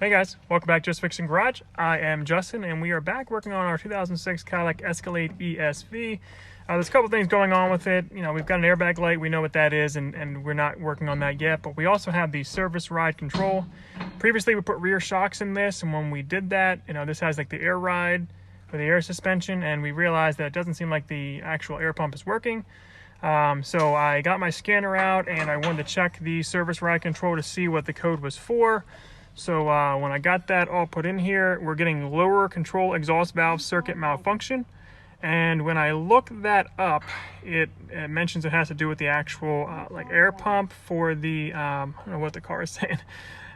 Hey guys, welcome back to Just Fixing Garage. I am Justin and we are back working on our 2006 Cadillac Escalade ESV. There's a couple things going on with it. You know, we've got an airbag light, we know what that is, and we're not working on that yet, but we also have the service ride control. Previously we put rear shocks in this, and when we did that, you know, this has like the air ride or the air suspension, and we realized that it doesn't seem like the actual air pump is working. So I got my scanner out and I wanted to check the service ride control to see what the code was for. So when I got that all put in here, we're getting lower control exhaust valve circuit malfunction. And when I look that up, it mentions it has to do with the actual like air pump for the, I don't know what the car is saying.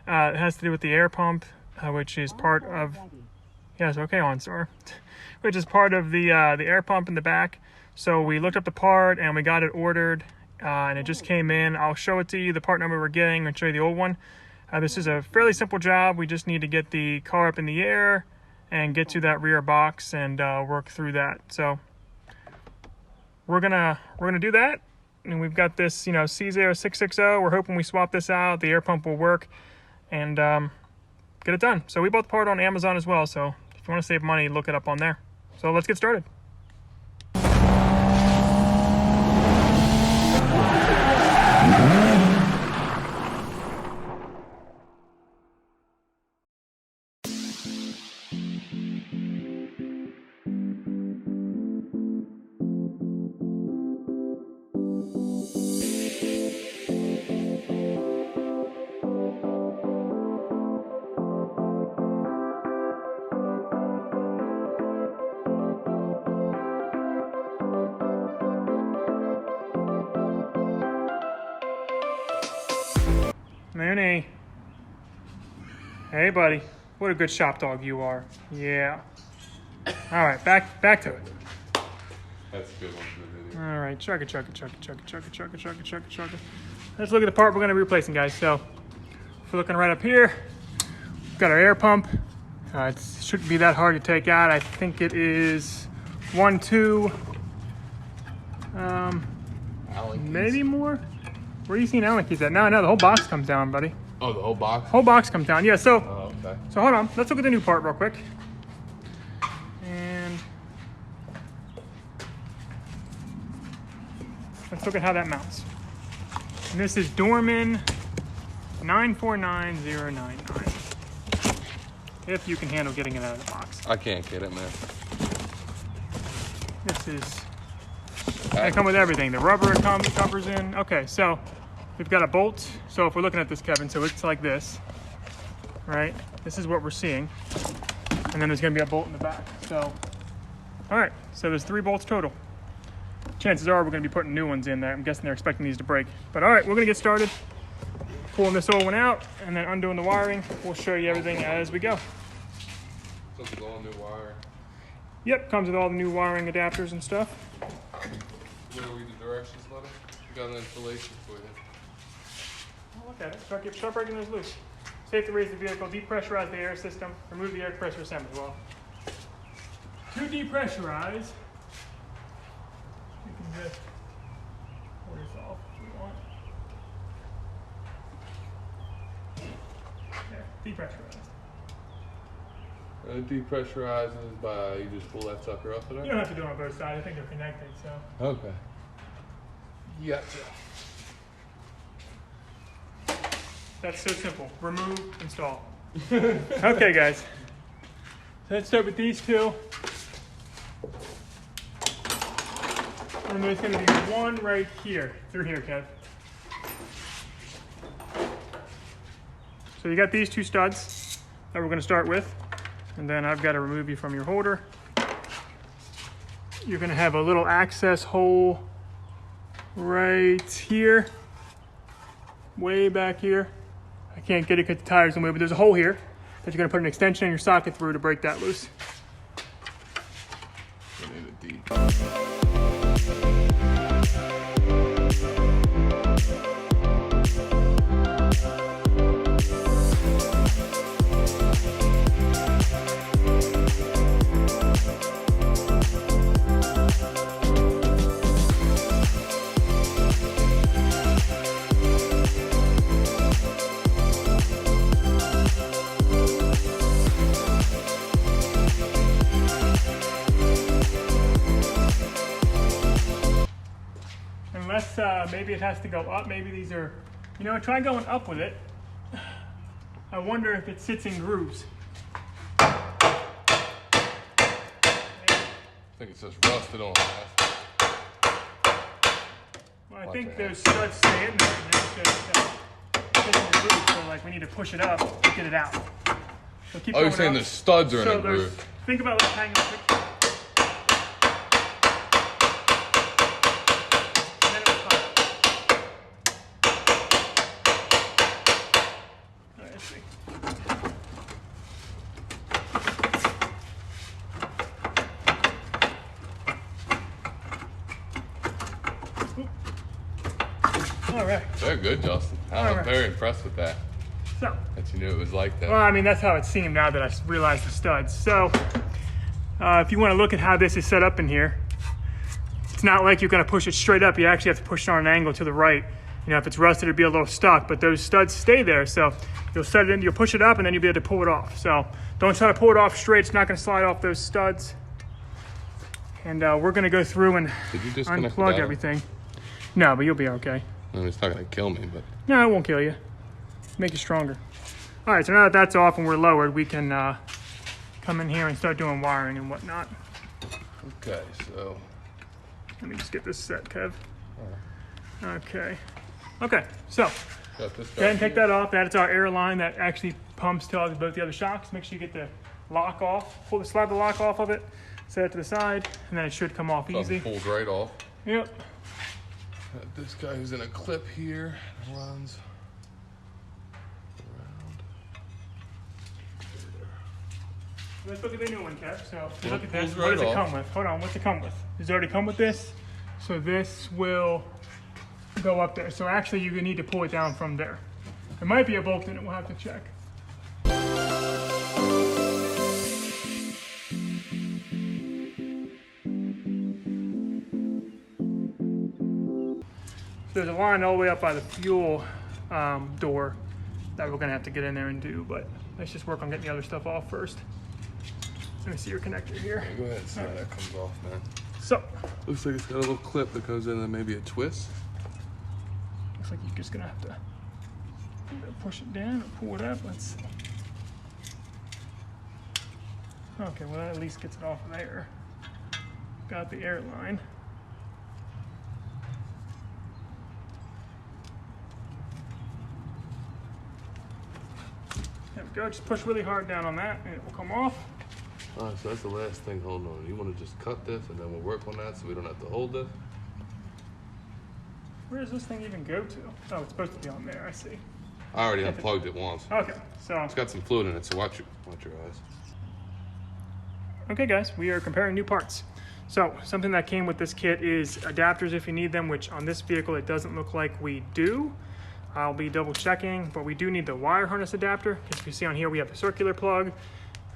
It has to do with the air pump, which is part of, yes, okay, OnStar, which is part of the air pump in the back. So we looked up the part and we got it ordered and it just came in. I'll show it to you, the part number we're getting, and show you the old one. This is a fairly simple job. We just need to get the car up in the air and get to that rear box and work through that. So we're gonna do that. And we've got this, you know, C0660. We're hoping we swap this out, the air pump will work, and get it done. So we bought the part on Amazon as well. So if you want to save money, look it up on there. So let's get started. Mooney. Hey, buddy. What a good shop dog you are. Yeah. All right, back to it. That's a good one for the video. All right, chug it. Let's look at the part we're going to be replacing, guys. So, if we're looking right up here, we've got our air pump. It shouldn't be that hard to take out. I think it is 1, 2, maybe more. Where are you seeing Allen keys at? No, the whole box comes down, buddy. Oh, the whole box? Whole box comes down, yeah. So, okay. So hold on. Let's look at the new part real quick. And let's look at how that mounts. And this is Dorman 949099. If you can handle getting it out of the box. I can't get it, man. This is... They come with everything. The rubber it covers in. Okay, so we've got a bolt. So if we're looking at this, Kevin, so it's like this, right? This is what we're seeing. And then there's gonna be a bolt in the back. So, all right, so there's 3 bolts total. Chances are we're gonna be putting new ones in there. I'm guessing they're expecting these to break. But all right, we're gonna get started. Pulling this old one out and then undoing the wiring. We'll show you everything as we go. So it's all new wiring. Yep, comes with all the new wiring adapters and stuff. Where we the directions letter? We got an installation for you. Oh, look at it. Start breaking those loose. Safe to raise the vehicle, depressurize the air system, remove the air compressor assembly as well. To depressurize, you can just pull this off if you want. There, depressurized. Depressurizes by, you just pull that sucker off of there? You don't have to do it on both sides. I think they're connected, so. Okay. Gotcha. That's so simple. Remove, install. Okay, guys. So let's start with these two. And there's going to be one right here, through here, Kev. So you got these 2 studs that we're going to start with. And then I've got to remove you from your holder. You're going to have a little access hole right here, way back here. I can't get it because the tire's gonna move, but there's a hole here that you're gonna put an extension in your socket through to break that loose. We need a D. guess maybe it has to go up. Maybe these are, you know, try going up with it. I wonder if it sits in grooves. I think it's just rusted on that. Well, I think those studs stay in there and it's just sits in the groove. So like we need to push it up to get it out. So keep Oh, you're going saying up. the studs are in So the groove. think about like hanging up. And then it will come. All right, let's see. All right. Very good, Justin. I'm very impressed with that. So, That you knew it was like that. well, I mean, that's how it seemed now that I realized the studs. So, if you want to look at how this is set up in here, it's not like you're going to push it straight up. You actually have to push it on an angle to the right. You know, if it's rusted, it'd be a little stuck, but those studs stay there. So you'll set it in, you'll push it up, and then you'll be able to pull it off. So don't try to pull it off straight. It's not going to slide off those studs. And we're going to go through and Did you disconnect unplug the everything. No, but you'll be okay. I mean, it's not going to kill me, but... No, it won't kill you. Make you stronger. All right, so now that that's off and we're lowered, we can come in here and start doing wiring and whatnot. Okay, so... Let me just get this set, Kev. Okay. Okay, so Got this go ahead and guy take that off. That is our air line that actually pumps to both the other shocks. Make sure you get the lock off. Slide the lock off of it. Set it to the side, and then it should come off here. easy. Pulls right off. Yep. Got this guy who's in a clip here. Runs around. Let's look at the new one, Kev. So if you Well, look at this. pulls What does right it off. come with? Hold on. What's it come with? Does it already come with this? So this will go up there. So actually, you need to pull it down from there. It might be a bolt in it. We'll have to check. There's a line all the way up by the fuel door that we're gonna have to get in there and do, but let's just work on getting the other stuff off first. Let me see your connector here. Yeah, go ahead and see how that comes off, man. So, Looks like it's got a little clip that goes in and maybe a twist. looks like you're just gonna have to either push it down or pull it up. Let's see. Okay, well that at least gets it off of there. Got the air line. There we go, just push really hard down on that and it will come off. All right, so that's the last thing. Hold on. You want to just cut this and then we'll work on that so we don't have to hold this? Where does this thing even go to? Oh, it's supposed to be on there, I see. I already unplugged it once. Okay, so, It's got some fluid in it, so watch your eyes. okay guys, we are comparing new parts. So, something that came with this kit is adapters if you need them, which on this vehicle it doesn't look like we do. I'll be double checking, but we do need the wire harness adapter. Because if you see on here, we have the circular plug,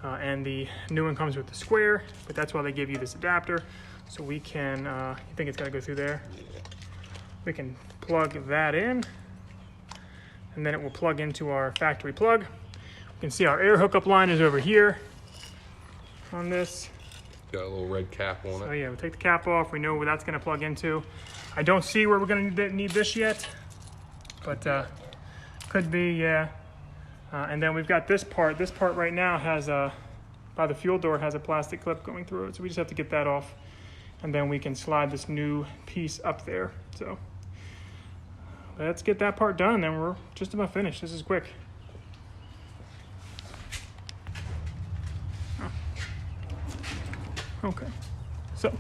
and the new one comes with the square, but that's why they give you this adapter. So we can, you think it's gotta go through there? We can plug that in, and then it will plug into our factory plug. You can see our air hookup line is over here on this. Got a little red cap on So it. yeah, we'll take the cap off. We know where that's gonna plug into. I don't see where we're gonna need this yet, but could be, yeah. And then we've got this part. This part right now has by the fuel door has a plastic clip going through it. So we just have to get that off. And then we can slide this new piece up there. So let's get that part done. Then we're just about finished. This is quick. Oh. Okay. So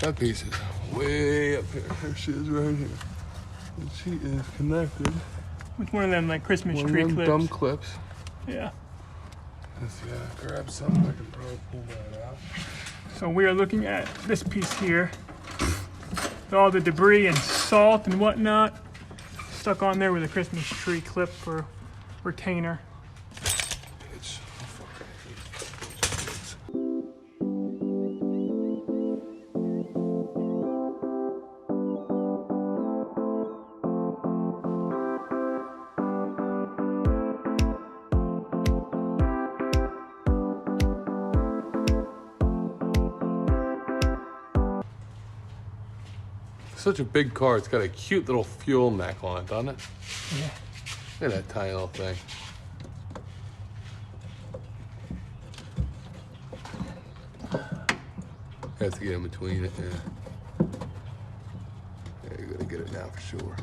That piece is way up here. There she is right here. And she is connected. with one of them like Christmas One of tree them clips. dumb clips. Yeah. Let's grab something. I can probably pull that out. So we are looking at this piece here. With all the debris and salt and whatnot stuck on there with a Christmas tree clip for retainer. Bitch. Oh, fuck. such a big car, it's got a cute little fuel neck on it, doesn't it? Yeah. Look at that tiny little thing. Has to get in between it, yeah. Yeah, you're gonna get it now for sure.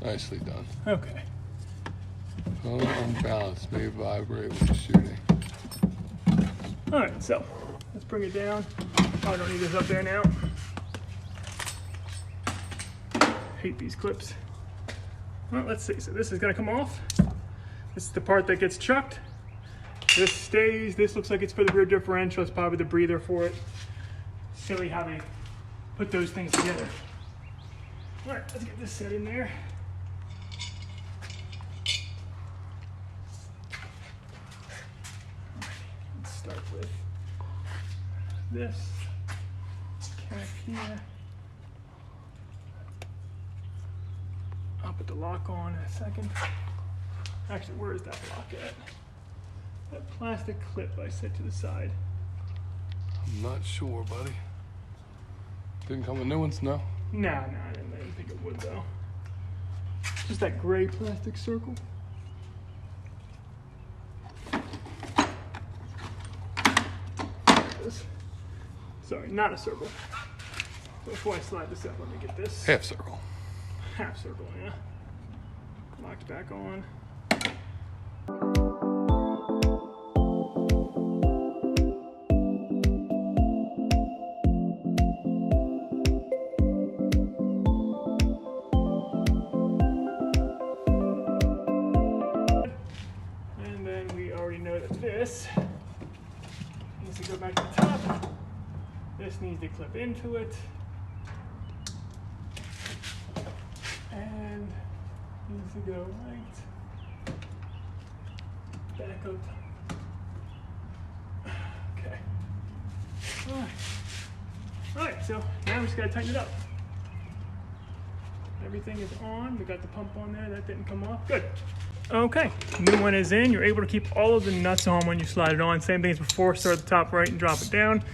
Nicely done. Okay. Unbalanced, may vibrate when shooting. All right, so let's bring it down. Oh, I don't need this up there now. Hate these clips. Well, let's see. So this is gonna come off. This is the part that gets chucked. This stays. This looks like it's for the rear differential. It's probably the breather for it. Silly how they put those things together. All right, let's get this set in there. Start with this cap here. I'll put the lock on in a second. Actually, where is that lock at? That plastic clip I set to the side. I'm not sure, buddy. Didn't come with new ones, no? No, I didn't think it would though. Just that gray plastic circle. Sorry, not a circle. So before I slide this out, let me get this. Half circle. Half circle, yeah. Locked back on. And then we already know that this needs to go back to the top. This needs to clip into it. And needs to go right back up. Okay. All right, so now we just gotta tighten it up. Everything is on. We got the pump on there. That didn't come off. Good. Okay, new one is in. You're able to keep all of the nuts on when you slide it on. Same thing as before. Start at the top right and drop it down.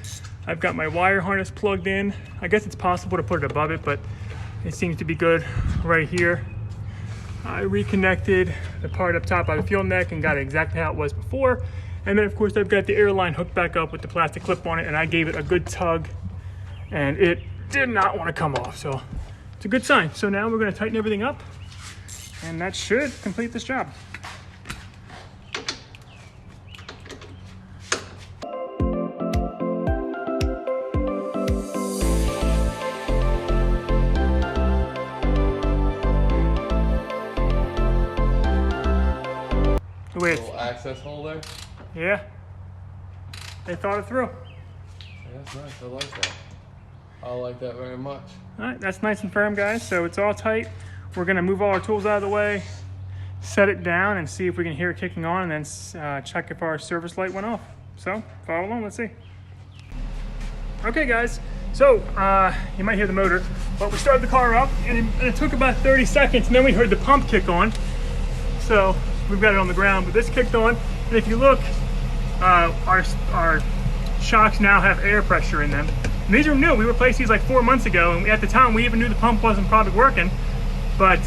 I've got my wire harness plugged in. I guess it's possible to put it above it, but it seems to be good right here. I reconnected the part up top by the fuel neck and got it exactly how it was before. And then of course I've got the air line hooked back up with the plastic clip on it, and I gave it a good tug and it did not want to come off. So it's a good sign. So now we're going to tighten everything up and that should complete this job. Little access hole there? Yeah, they thought it through. Yeah, that's nice. I like that. I like that very much. All right, that's nice and firm, guys. So it's all tight. We're gonna move all our tools out of the way, set it down, and see if we can hear it kicking on, and then check if our service light went off. So follow along, let's see. Okay, guys. So you might hear the motor, but we started the car up, and it took about 30 seconds, and then we heard the pump kick on. So we've got it on the ground, but this kicked on, and if you look, our shocks now have air pressure in them. And these are new. We replaced these like 4 months ago, and at the time we even knew the pump wasn't probably working, but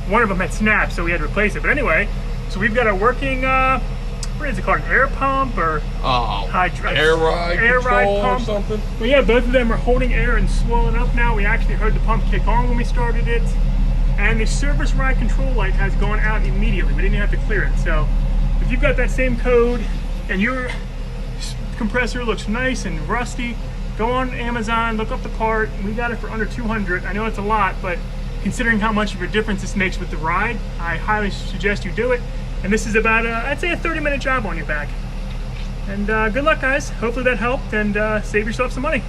one of them had snapped, so we had to replace it. But anyway, so we've got a working, what is it called, an air pump or air ride pump or something? Well, yeah, both of them are holding air and swelling up now. We actually heard the pump kick on when we started it. And the service ride control light has gone out immediately. We didn't have to clear it. So if you've got that same code and your compressor looks nice and rusty, go on Amazon, look up the part. We got it for under 200. I know it's a lot, but considering how much of a difference this makes with the ride, I highly suggest you do it. And this is about, I'd say a 30-minute job on your back. And good luck, guys. Hopefully that helped and save yourself some money.